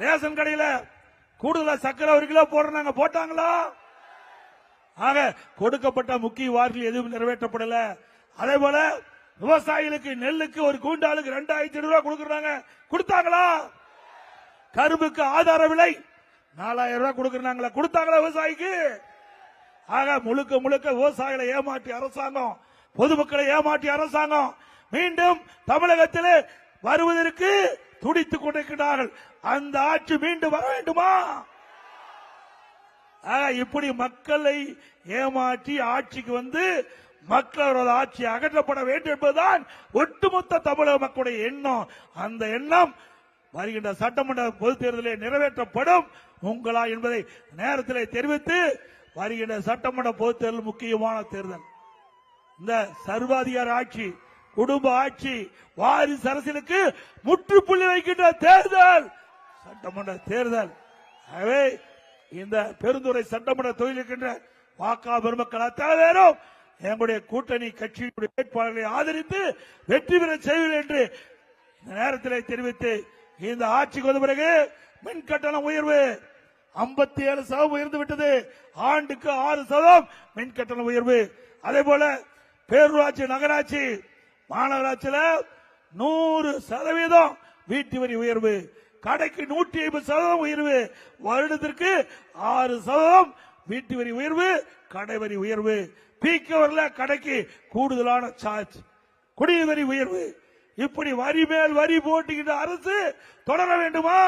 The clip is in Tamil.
ரேஷன் கடையில கூடுதலா சக்கரை 1 கிலோ போடுறாங்க, போட்டாங்களா? ஆக கொடுக்கப்பட்ட முக்கிய வாக்குகள் எதுவும் நிறைவேற்றப்படல. அதே போல விவசாயிகளுக்கு நெல்லுக்கு ஒரு குவிண்டாலுக்கு 2500 ரூபாய் கொடுக்கறாங்க, கொடுத்தாங்களா? கரும்புக்கு ஆதார விலை 4000 ரூபாய் கொடுக்கறாங்களா, கொடுத்தாங்களா விவசாயிக்கு? ஆக முழுக்க முழுக்க விவசாயிகளை ஏமாற்றி அரசாங்கம், பொதுமக்களை ஏமாற்றி அரசாங்கம் மீண்டும் தமிழகத்தில் வருவதற்கு துடித்துக் கொண்டிருக்கிறார்கள். அந்த ஆட்சி மீண்டும் வர வேண்டுமா? இப்படி மக்களை ஏமாற்றி ஆட்சிக்கு வந்து மக்களோட ஆட்சி அகற்றப்பட வேண்டும் என்பதுதான் ஒட்டுமொத்த தமிழக மக்களுடைய எண்ணம். அந்த எண்ணம் வருகின்ற சட்டமன்ற பொதுத் தேர்தலில் நிறைவேற்றப்படும் உங்களா என்பதை நேரத்தில் தெரிவித்து, வருகின்ற சட்டமன்ற பொதுத் தேர்தல் முக்கியமான தேர்தல். இந்த சர்வாதிகார ஆட்சி, குடும்ப ஆட்சி, வாரிசு அரசியலுக்கு முற்றுப்புள்ளி வைக்கின்ற தேர்தல் சட்டமன்ற தேர்தல். ஆகவே இந்த பெருந்துறை சட்டமன்ற தொகுதியில் இருக்கின்ற வாக்கா பெருமக்கள் அத்தனை பேரும் எங்களுடைய கூட்டணி கட்சியுடைய வேட்பாளர்களை ஆதரித்து வெற்றி பெற செய்வீர்கள் என்று இந்த நேரத்தில் தெரிவித்து, இந்த ஆட்சிக்கு வந்த பிறகு மின் கட்டணம் உயர்வு 57% உயர்ந்து விட்டது. ஆண்டுக்கு 6% மின் கட்டணம் உயர்வு. அதே போல பேரூராட்சி, நகராட்சி, மாநகராட்சியில் 100% வீட்டு வரி உயர்வு, கடைக்கு 150% உயர்வு, வருடத்திற்கு 6% வீட்டு வரி உயர்வு, கடை வரி உயர்வு, பீக்க வரல கடைக்கு கூடுதலான சார்ஜ், குடிநீர் வரி உயர்வு. இப்படி வரி மேல் வரி போட்டுகின்ற அரசு தொடர வேண்டுமா?